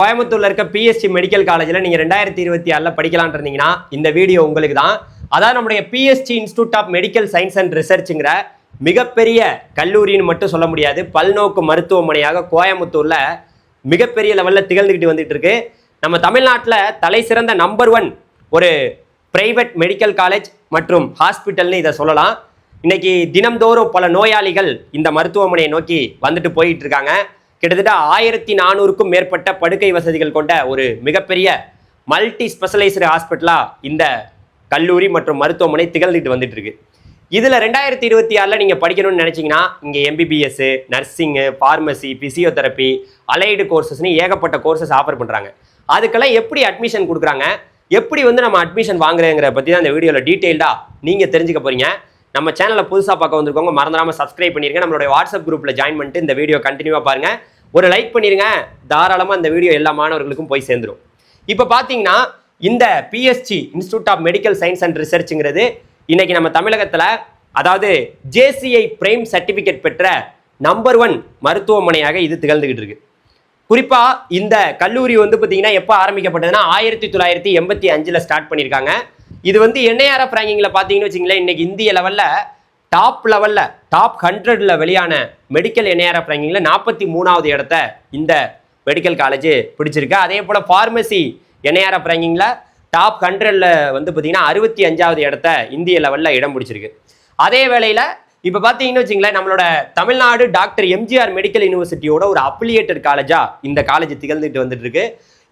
கோயம்புத்தூர்ல இருக்க BSc medical காலேஜில் நீங்கள் 2026 படிக்கலான் இருந்தீங்கன்னா இந்த வீடியோ உங்களுக்கு தான். அதாவது நம்முடைய PSC institute of medical science and ரிசர்ச்சுங்கிற மிகப்பெரிய கல்லூரின்னு மட்டும் சொல்ல முடியாது, பல்நோக்கு மருத்துவமனையாக கோயம்புத்தூர்ல மிகப்பெரிய லெவலில் திகழ்ந்துக்கிட்டு வந்துட்டு இருக்கு. நம்ம தமிழ்நாட்டில் தலை சிறந்த நம்பர் 1 ஒரு பிரைவேட் மெடிக்கல் காலேஜ் மற்றும் ஹாஸ்பிட்டல்னு இதை சொல்லலாம். இன்னைக்கு தினம்தோறும் பல நோயாளிகள் இந்த மருத்துவமனையை நோக்கி வந்துட்டு போயிட்டு இருக்காங்க. கிட்டத்தட்ட 1400க்கும் மேற்பட்ட படுக்கை வசதிகள் கொண்ட ஒரு மிகப்பெரிய மல்டி ஸ்பெஷலைஸ்டு ஹாஸ்பிட்டலா இந்த கல்லூரி மற்றும் மருத்துவமனை திகழ்ந்துட்டு வந்துட்டு இருக்கு. இதில் 2026 நீங்கள் படிக்கணும்னு நினச்சிங்கன்னா இங்கே MBBS, nursing, pharmacy, physiotherapy, allied கோர்சஸ்னு ஏகப்பட்ட கோர்சஸ் ஆஃபர் பண்ணுறாங்க. அதுக்கெல்லாம் எப்படி அட்மிஷன் கொடுக்குறாங்க, எப்படி நம்ம அட்மிஷன் வாங்குறேங்கிற பற்றி தான் இந்த வீடியோவில் டீட்டெயில்டாக நீங்கள் தெரிஞ்சுக்க போகிறீங்க. நம்ம சேனலை புதுசாக பார்க்க வந்திருக்கவங்க மறந்துடாமல் சப்ஸ்கிரைப் பண்ணிருங்க. நம்மளுடைய வாட்ஸ்அப் குரூப்பில் ஜாயின் பண்ணிட்டு இந்த வீடியோ கண்டினியூவாக பாருங்கள். ஒரு லைக் பண்ணிடுங்க, தாராளமாக இந்த வீடியோ எல்லா மாணவர்களுக்கும் போய் சேர்ந்துடும். இப்போ பார்த்தீங்கன்னா இந்த PSG institute of medical science and ரிசர்ச்சுங்கிறது இன்னைக்கு நம்ம தமிழகத்தில், அதாவது ஜேசிஐ பிரைம் சர்டிஃபிகேட் பெற்ற நம்பர் 1 மருத்துவமனையாக இது திகழ்ந்துகிட்டு இருக்கு. குறிப்பாக இந்த கல்லூரி பார்த்தீங்கன்னா எப்போ ஆரம்பிக்கப்பட்டதுன்னா 1985 ஸ்டார்ட் பண்ணியிருக்காங்க. இது NIRF ரேங்கிங்கில் பார்த்தீங்கன்னு வச்சிங்களேன், இன்னைக்கு இந்திய லெவலில் டாப் 100ல் வெளியான மெடிக்கல் NIRF ரேங்கிங்கில் 43வது இடத்த இந்த மெடிக்கல் காலேஜ் பிடிச்சிருக்கு. அதே போல் ஃபார்மசி NIRF ரேங்கிங்கில் டாப் 100ல் பார்த்தீங்கன்னா 65வது இடத்த இந்திய லெவலில் இடம் பிடிச்சிருக்கு. அதே வேளையில் இப்போ பார்த்தீங்கன்னு வச்சிங்களேன், நம்மளோட தமிழ்நாடு டாக்டர் எம்ஜிஆர் மெடிக்கல் யூனிவர்சிட்டியோட ஒரு அப்ளியேட்டட் காலேஜாக இந்த காலேஜ் திகழ்ந்துட்டு வந்துட்டு இருக்கு.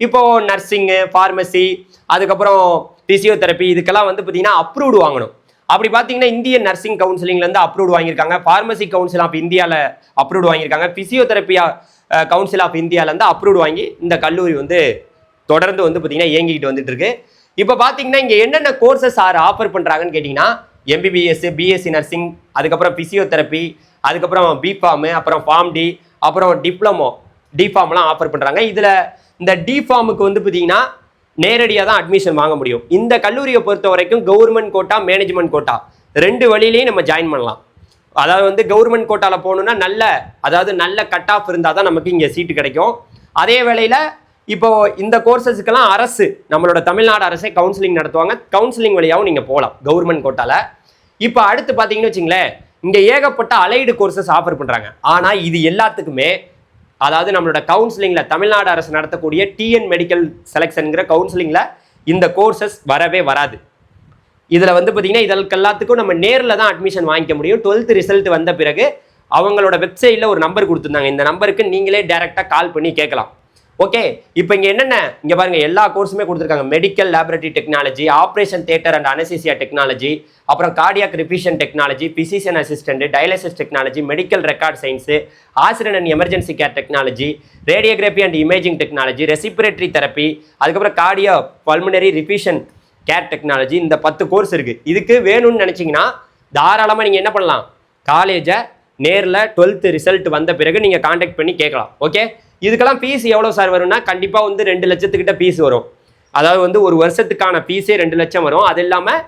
இப்போ நர்சிங்கு, ஃபார்மசி, அதுக்கப்புறம் பிசியோதெரப்பி இதுக்கெல்லாம் பார்த்தீங்கன்னா அப்ரூவ்டு வாங்கணும். அப்படி பார்த்தீங்கன்னா இந்தியன் நர்சிங் கவுன்சிலிங்லேருந்து அப்ரூவ்டு வாங்கியிருக்காங்க, ஃபார்மசி கவுன்சில் ஆஃப் இந்தியாவில் அப்ரூவ்டு வாங்கியிருக்காங்க, பிசியோதெரப்பியா கவுன்சில் ஆஃப் இந்தியாவிலேருந்து அப்ரூவ்டு வாங்கி இந்த கல்லூரி தொடர்ந்து பார்த்தீங்கன்னா இயங்கிக்கிட்டு வந்துட்டு இருக்கு. இப்போ பார்த்தீங்கன்னா இங்கே என்னென்ன கோர்சஸ் ஆஃபர் பண்ணுறாங்கன்னு கேட்டிங்கன்னா எம்பிபிஎஸ், பிஎஸ்சி நர்சிங், அதுக்கப்புறம் பிசியோதெரப்பி, அதுக்கப்புறம் பிஃபார்மு, அப்புறம் ஃபார்ம் டி, அப்புறம் டிஃபார்ம்லாம் ஆஃபர் பண்ணுறாங்க. இதில் இந்த டிஃபார்முக்கு பார்த்தீங்கன்னா நேரடியாக தான் அட்மிஷன் வாங்க முடியும். இந்த கல்லூரியை பொறுத்த வரைக்கும் கவர்மெண்ட் கோட்டா, மேனேஜ்மெண்ட் கோட்டா 2 வழியிலையும் நம்ம ஜாயின் பண்ணலாம். அதாவது கவர்மெண்ட் கோட்டாவில் போகணுன்னா நல்ல கட் ஆஃப் இருந்தால் தான் நமக்கு இங்கே சீட்டு கிடைக்கும். அதே வேளையில் இப்போ இந்த கோர்சஸுக்கெல்லாம் அரசு, நம்மளோட தமிழ்நாடு அரசே கவுன்சிலிங் நடத்துவாங்க. கவுன்சிலிங் வழியாகவும் நீங்கள் போகலாம் கவர்மெண்ட் கோட்டாவில். இப்போ அடுத்து பார்த்தீங்கன்னு வச்சிங்களேன், இங்கே ஏகப்பட்ட அலைடு கோர்சஸ் ஆஃபர் பண்ணுறாங்க. ஆனால் இது எல்லாத்துக்குமே, அதாவது நம்மளோட கவுன்சிலிங்கில் தமிழ்நாடு அரசு நடத்தக்கூடிய டிஎன் மெடிக்கல் செலெக்ஷனுங்கிற கவுன்சிலிங்கில் இந்த கோர்சஸ் வரவே வராது. இதில் பார்த்தீங்கன்னா இதற்கு எல்லாத்துக்கும் நம்ம நேரில் தான் அட்மிஷன் வாங்கிக்க முடியும். 12th ரிசல்ட் வந்த பிறகு அவங்களோட வெப்சைட்டில் ஒரு நம்பர் கொடுத்துருந்தாங்க. இந்த நம்பருக்கு நீங்களே டைரெக்டாக கால் பண்ணி கேட்கலாம். ஓகே, இப்போ இங்கே என்னென்ன, இங்கே பாருங்கள், எல்லா கோர்ஸுமே கொடுத்துருக்காங்க. Medical laboratory technology, operation theatre and anaesthesia technology, அப்புறம் cardiac perfusion technology, physician assistant, dialysis technology, medical record science, accident and emergency care technology, radiography and imaging technology, respiratory therapy, அதுக்கப்புறம் cardio pulmonary perfusion care technology. இந்த 10 course இருக்குது. இதுக்கு வேணும்னு நினச்சிங்கன்னா தாராளமாக நீங்கள் என்ன பண்ணலாம், காலேஜை நேரில் 12th ரிசல்ட் வந்த பிறகு நீங்கள் காண்டாக்ட் பண்ணி கேட்கலாம். ஓகே, இதுக்கெல்லாம் ஃபீஸ் எவ்வளோ சார் வரும்னா, கண்டிப்பாக 2 லட்சத்துக்கிட்ட ஃபீஸ் வரும். அதாவது ஒரு வருஷத்துக்கான ஃபீஸே 2 லட்சம் வரும். அது இல்லாமல்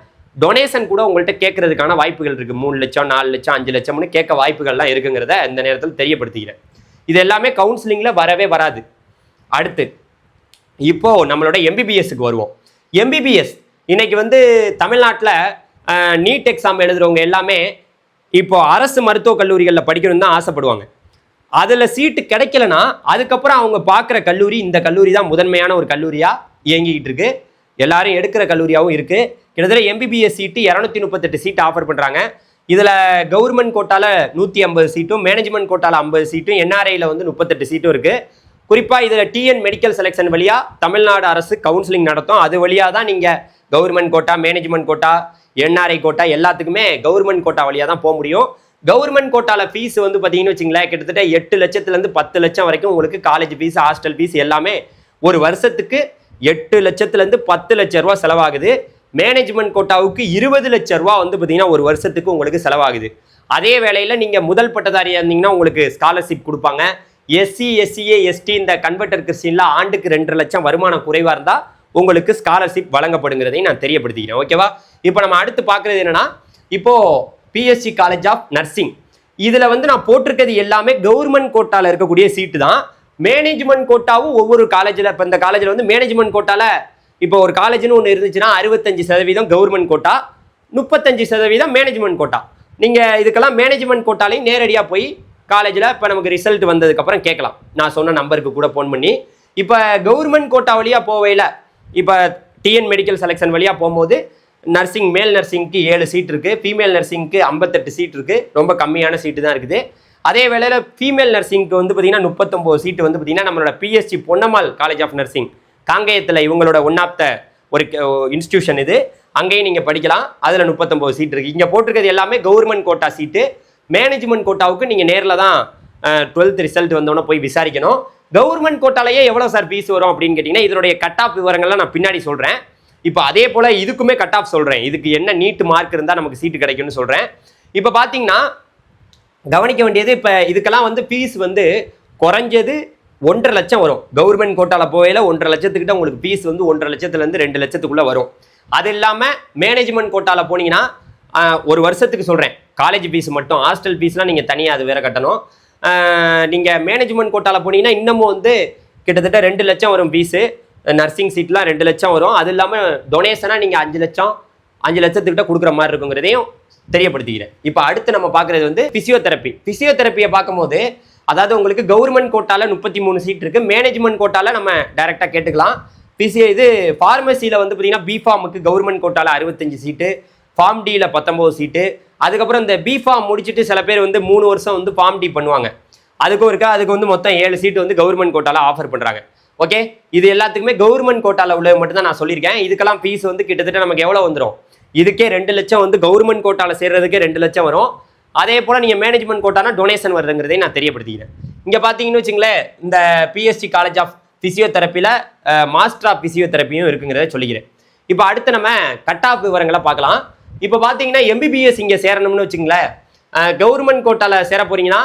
டொனேஷன் கூட உங்கள்கிட்ட கேட்கறதுக்கான வாய்ப்புகள் இருக்குது. 3 லட்சம், 4 லட்சம், 5 லட்சம்னு கேட்க வாய்ப்புகள்லாம் இருக்குங்கிறத இந்த நேரத்தில் தெரியப்படுத்திக்கிறேன். இது எல்லாமே கவுன்சிலிங்கில் வரவே வராது. அடுத்து இப்போது நம்மளோட எம்பிபிஎஸ்க்கு வருவோம். எம்பிபிஎஸ் இன்னைக்கு தமிழ்நாட்டில் நீட் எக்ஸாம் எழுதுகிறவங்க எல்லாமே இப்போ அரசு மருத்துவக் கல்லூரிகளில் படிக்கணும்னு தான் ஆசைப்படுவாங்க. அதில் சீட்டு கிடைக்கலனா அதுக்கப்புறம் அவங்க பார்க்குற கல்லூரி இந்த கல்லூரி தான் முதன்மையான ஒரு கல்லூரியாக இயங்கிக்கிட்டு இருக்கு. எல்லாரும் எடுக்கிற கல்லூரியாகவும் இருக்குது. கிட்டத்தட்ட எம்பிபிஎஸ் சீட்டு 238 சீட்டு ஆஃபர் பண்ணுறாங்க. இதில் கவர்மெண்ட் கோட்டாவில் 150 சீட்டும், மேனேஜ்மெண்ட் கோட்டாவில் 50 சீட்டும், என்ஆர்ஐயில் 38 சீட்டும் இருக்குது. குறிப்பாக இதில் டிஎன் மெடிக்கல் செலெக்ஷன் வழியாக தமிழ்நாடு அரசு கவுன்சிலிங் நடத்தும். அது வழியாக தான் நீங்கள் government quota, management quota, NRI quota எல்லாத்துக்குமே கவர்மெண்ட் கோட்டா வழியாக தான் போக முடியும். கவர்மெண்ட் கோட்டாவில் ஃபீஸ் பார்த்தீங்கன்னு வச்சிங்களேன், கிட்டத்தட்ட 8 லட்சத்துலேருந்து 10 லட்சம் வரைக்கும் உங்களுக்கு காலேஜ் ஃபீஸ், ஹாஸ்டல் ஃபீஸ் எல்லாமே ஒரு வருஷத்துக்கு 8 லட்சத்துலேருந்து 10 லட்ச ரூபா செலவாகுது. மேனேஜ்மெண்ட் கோட்டாவுக்கு 20 லட்ச ரூபா பார்த்தீங்கன்னா ஒரு வருஷத்துக்கு உங்களுக்கு செலவாகுது. அதே வேளையில் நீங்கள் முதல் பட்டதாரியாக இருந்தீங்கன்னா உங்களுக்கு ஸ்காலர்ஷிப் கொடுப்பாங்க. எஸ்சி, எஸ்சிஏ, எஸ்டி இந்த கன்வெர்டர் கிறிஸ்டின்ல ஆண்டுக்கு 2 லட்சம் வருமானம் குறைவாக இருந்தால் உங்களுக்கு ஸ்காலர்ஷிப் வழங்கப்படுங்கிறதையும் நான் தெரியப்படுத்திக்கிறேன். ஓகேவா? இப்போ நம்ம அடுத்து பார்க்குறது என்னென்னா, இப்போது பிஎஸ்சி காலேஜ் ஆஃப் நர்சிங் இதில் நான் போட்டிருக்கிறது எல்லாமே கவர்மெண்ட் கோட்டாவில் இருக்கக்கூடிய சீட்டு தான். மேனேஜ்மெண்ட் கோட்டாவும் ஒவ்வொரு காலேஜில், இப்போ இந்த காலேஜில் வந்து மேனேஜ்மெண்ட் கோட்டால இப்போ ஒரு காலேஜ்னு ஒன்று இருந்துச்சுன்னா 65% கவர்மெண்ட் கோட்டா, 35% மேனேஜ்மெண்ட் கோட்டா. நீங்கள் இதுக்கெல்லாம் மேனேஜ்மெண்ட் கோட்டாலையும் நேரடியாக போய் காலேஜில் இப்போ நமக்கு ரிசல்ட் வந்ததுக்கப்புறம் கேட்கலாம். நான் சொன்ன நம்பருக்கு கூட ஃபோன் பண்ணி. இப்போ கவர்மெண்ட் கோட்டா வழியாக போவையில் இப்போ டிஎன் மெடிக்கல் செலெக்ஷன் வழியாக போகும்போது நர்சிங், மேல் நர்சிங்க்கு 7 சீட் இருக்குது, ஃபீமேல் நர்சிங்க்கு 58 சீட் இருக்குது, ரொம்ப கம்மியான சீட்டு தான் இருக்குது. அதே வேளையில் ஃபீமேல் நர்சிங்க்கு வந்து பார்த்தீங்கன்னா 39 சீட்டு வந்து பார்த்தீங்கன்னா நம்மளோட PSG Ponnammal college of nursing காங்கேயத்தில் இவங்களோட ஒன் ஆஃப் த ஒரு இன்ஸ்டியூஷன் இது. அங்கேயும் நீங்கள் படிக்கலாம். அதில் 39 சீட் இருக்குது. இங்கே போட்டிருக்கிறது எல்லாமே கவர்மெண்ட் கோட்டா சீட்டு. மேனேஜ்மெண்ட் கோட்டாவுக்கு நீங்கள் நேரில் தான் 12th ரிசல்ட் வந்தோன்னே போய் விசாரிக்கணும். கவர்மெண்ட் கோட்டாலேயே எவ்வளோ சார் ஃபீஸ் வரும் அப்படின்னு கேட்டிங்கன்னா இதனுடைய கட் ஆஃப் விவரங்கள்லாம் நான் பின்னாடி சொல்கிறேன். இப்போ அதே போல் இதுக்குமே கட் ஆஃப் சொல்கிறேன். இதுக்கு என்ன நீட் மார்க் இருந்தால் நமக்கு சீட்டு கிடைக்கும்னு சொல்கிறேன். இப்போ பார்த்தீங்கன்னா கவனிக்க வேண்டியது, இப்போ இதுக்கெல்லாம் வந்து ஃபீஸ் வந்து குறைஞ்சது 1.5 லட்சம் வரும். கவர்மெண்ட் கோட்டாவில் போகையில் 1.5 லட்சத்துக்கிட்ட உங்களுக்கு ஃபீஸ் வந்து 1.5 லட்சத்துலேருந்து 2 லட்சத்துக்குள்ளே வரும். அது இல்லாமல் மேனேஜ்மெண்ட் கோட்டாவில் போனீங்கன்னா ஒரு வருஷத்துக்கு சொல்கிறேன், காலேஜ் ஃபீஸ் மட்டும், ஹாஸ்டல் ஃபீஸ்லாம் நீங்கள் தனியாக அது வேறு கட்டணும். நீங்கள் மேனேஜ்மெண்ட் கோட்டாவில் போனீங்கன்னா இன்னமும் வந்து கிட்டத்தட்ட 2 லட்சம் வரும் ஃபீஸு. நர்சிங் சீட்லாம் 2 லட்சம் வரும். அது இல்லாமல் டொனேஷனாக நீங்கள் 5 லட்சத்துக்கிட்ட கொடுக்குற மாதிரி இருக்குங்கிறதையும் தெரியப்படுத்திக்கிறேன். இப்போ அடுத்து நம்ம பார்க்குறது வந்து ஃபிசியோதெரப்பியை பார்க்கும்போது, அதாவது உங்களுக்கு கவர்மெண்ட் கோட்டாவில் 33 சீட் இருக்குது, மேனேஜ்மெண்ட் கோட்டாவில் நம்ம டைரெக்டாக கேட்டுக்கலாம். இது ஃபார்மசியில் வந்து பார்த்தீங்கன்னா பிஃபார்முக்கு கவர்மெண்ட் கோட்டாவில் 65 சீட்டு, ஃபார்ம் டியில் 19 சீட்டு. அதுக்கப்புறம் இந்த பிஃபார்ம் முடிச்சுட்டு சில பேர் வந்து 3 வருஷம் வந்து ஃபார்ம் டி பண்ணுவாங்க, அதுக்கு வந்து மொத்தம் 7 சீட்டு வந்து கவர்மெண்ட் கோட்டாவில் ஆஃபர் பண்ணுறாங்க. ஓகே, இது எல்லாத்துக்குமே கவர்மெண்ட் கோட்டாவில் உள்ளது மட்டும் தான் நான் சொல்லியிருக்கேன். இதுக்கெல்லாம் ஃபீஸ் வந்து கிட்டத்தட்ட நமக்கு எவ்வளோ வந்துடும், இதுக்கே 2 லட்சம் வந்து கவர்மெண்ட் கோட்டாவில் சேர்றதுக்கே 2 லட்சம் வரும். அதே போல் நீங்கள் மேனேஜ்மெண்ட் கோட்டானா டொனேஷன் வருதுங்கிறதையும் நான் தெரியப்படுத்திக்கிறேன். இங்கே பார்த்தீங்கன்னு வச்சுங்களேன், இந்த பிஎஸ்சி காலேஜ் ஆஃப் ஃபிசியோதெரப்பியில் மாஸ்டர் ஆஃப் ஃபிசியோதெரப்பியும் இருக்குங்கிறத சொல்லிக்கிறேன். இப்போ அடுத்து நம்ம கட் ஆஃப் விவரங்களை பார்க்கலாம். இப்போ பார்த்தீங்கன்னா எம்பிபிஎஸ் இங்கே சேரணும்னு வச்சுங்களேன், கவர்மெண்ட் கோட்டாவில் சேர போகிறீங்கன்னா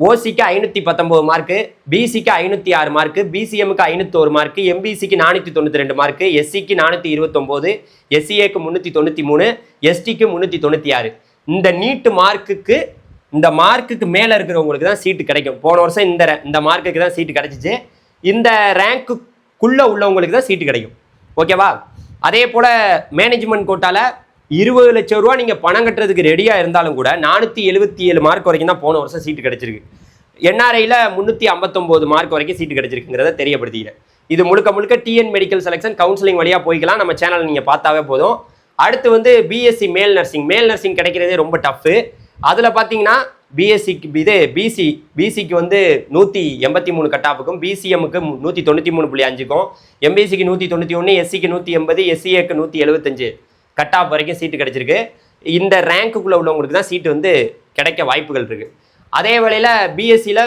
ஓசிக்கு 519 மார்க்கு, பிசிக்கு 506 மார்க்கு, பிசிஎம்க்கு 501 மார்க்கு, எம்பிசிக்கு 492 மார்க்கு, எஸ்சிக்கு 429, எஸ்சிஏக்கு 393, எஸ்டிக்கு 396. இந்த நீட்டு மார்க்குக்கு, இந்த மார்க்குக்கு மேலே இருக்கிறவங்களுக்கு தான் சீட்டு கிடைக்கும். போன வருஷம் இந்த மார்க்குக்கு தான் சீட்டு கிடைச்சிச்சு. இந்த ரேங்க்குள்ளே உள்ளவங்களுக்கு தான் சீட்டு கிடைக்கும். ஓகேவா? அதே போல் மேனேஜ்மெண்ட் கோட்டாவில் 20 லட்சம் ரூபா நீங்கள் பணம் கட்டுறதுக்கு ரெடியாக இருந்தாலும் கூட 477 மார்க் வரைக்கும் தான் போன வருஷம் சீட்டு கிடைச்சிருக்கு. என்ஆர்ஐயில் 359 மார்க் வரைக்கும் சீட்டு கிடைச்சிருக்குங்கிறத தெரியப்படுத்திக்கிறேன். இது முழுக்க டிஎன் மெடிக்கல் செலெக்ஷன் கவுன்சிலிங் வழியாக போய்க்கலாம். நம்ம சேனல் நீங்கள் பார்த்தாவே போதும். அடுத்து வந்து பிஎஸ்சி மேல் நர்சிங் கிடைக்கிறதே ரொம்ப டஃப்பு. அதில் பார்த்தீங்கன்னா பிசிக்கு வந்து 183 கட்டாப்புக்கும், பிசிஎம்முக்கு 193.5க்கும், எம்பிசிக்கு 191, எஸ்சிக்கு 180, எஸ்சிஏக்கு 175 கட் ஆஃப் வரைக்கும் சீட்டு கிடைச்சிருக்கு. இந்த ரேங்க்குள்ளே உள்ளவங்களுக்கு தான் சீட்டு வந்து கிடைக்க வாய்ப்புகள் இருக்குது. அதே வேளையில் பிஎஸ்சியில்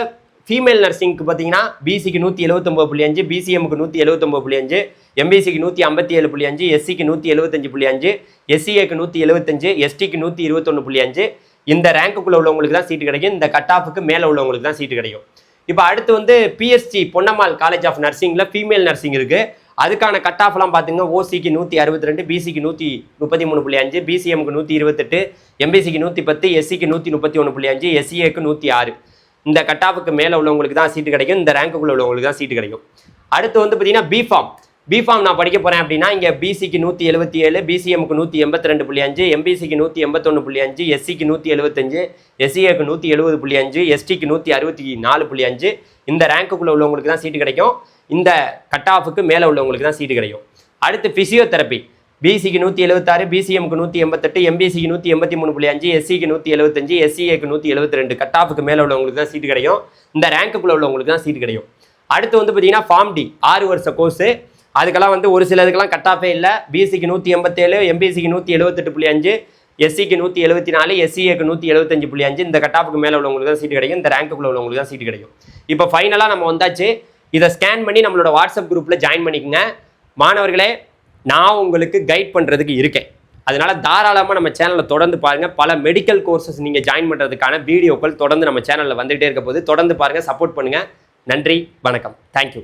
ஃபீமேல் நர்சிங்க்கு பார்த்தீங்கன்னா பிசிக்கு 179.5, பிசிஎம்முக்கு 179.5, எம்பிசிக்கு 157.5, எஸ்சிக்கு 175.5, எஸ்சிஏக்கு 175, எஸ்டிக்கு 121.5. இந்த ரேங்க்குள்ளே உள்ளவங்களுக்கு தான் சீட்டு கிடைக்கும். இந்த கட் ஆஃபுக்கு மேலே உள்ளவங்களுக்கு தான் சீட்டு கிடைக்கும். இப்போ அடுத்து வந்து பிஎஸ்சி பொன்னம்மாள் காலேஜ் ஆஃப் நர்சிங்கில் ஃபீமேல் நர்சிங் இருக்குது. அதுக்கான கட் ஆஃப்லாம் பார்த்தீங்கன்னா ஓசிக்கு 162, பிசிக்கு 133.5, பிசிஎம்க்கு 128, எம்பிசிக்கு 110, எஸ்சிக்கு 131.5, எஸ்சிஏக்கு 106. இந்த கட் ஆஃபுக்கு மேலே உள்ளவங்களுக்கு தான் சீட்டு கிடைக்கும். இந்த ரேங்க்குள்ளே உள்ளவங்களுக்கு தான் சீட்டு கிடைக்கும். அடுத்து வந்து பார்த்தீங்கன்னா பிஃபார்ம் நான் படிக்க போகிறேன் அப்படின்னா இங்கே பிசிக்கு 177, பிசிஎம்க்கு 182.5, எம்பிசிக்கு 181.5, எஸ்சிக்கு 175, எஸ்சிஏக்கு 170.5, எஸ்டிக்கு 164.5. இந்த ரேங்க்குள்ளே உள்ளவங்களுக்கு தான் சீட்டு கிடைக்கும். இந்த கட் ஆஃபுக்கு மேலே உள்ளவங்களுக்கு தான் சீட்டு கிடைக்கும். அடுத்து ஃபிசியோதெரப்பி பிசிக்கு 176, பிசிஎம்க்கு 188, எம்பிசிக்கு 183.5, எஸ்சிக்கு 175, எஸ்சிஏக்கு 172. கட் ஆஃபுக்கு மேலே உள்ளவங்களுக்கு தான் சீட்டு கிடைக்கும். இந்த ரேங்க்குள்ளே உள்ளவங்களுக்கு தான் சீட்டு கிடைக்கும். அடுத்து வந்து பார்த்தீங்கன்னா ஃபார்ம் டி 6 வருஷ கோர்ஸு. அதுக்கெல்லாம் வந்து ஒரு சிலதுக்கெல்லாம் கட் ஆஃபே இல்லை. பிசிக்கு 187, எம்பிசிக்கு 178.5, எஸ்சிக்கு 174, எஸ்சிஏக்கு 175.5. இந்த கட் ஆஃபுக்கு மேலே உள்ளவங்களுக்கு தான் சீட்டு கிடைக்கும். இந்த ரேங்க்குள்ளே உள்ளவங்களுக்கு தான் சீட்டு கிடைக்கும். இப்போ ஃபைனலாக நம்ம வந்தாச்சு. இதை ஸ்கேன் பண்ணி நம்மளோட வாட்ஸ்அப் குரூப்பில் ஜாயின் பண்ணிக்கோங்க. மாணவர்களே, நான் உங்களுக்கு கைட் பண்ணுறதுக்கு இருக்கேன். அதனால தாராளமாக நம்ம சேனலில் தொடர்ந்து பாருங்கள். பல மெடிக்கல் கோர்சஸ் நீங்கள் ஜாயின் பண்ணுறதுக்கான வீடியோக்கள் தொடர்ந்து நம்ம சேனலில் வந்துகிட்டே இருக்க போது தொடர்ந்து பாருங்கள், சப்போர்ட் பண்ணுங்கள். நன்றி, வணக்கம், தேங்க்யூ.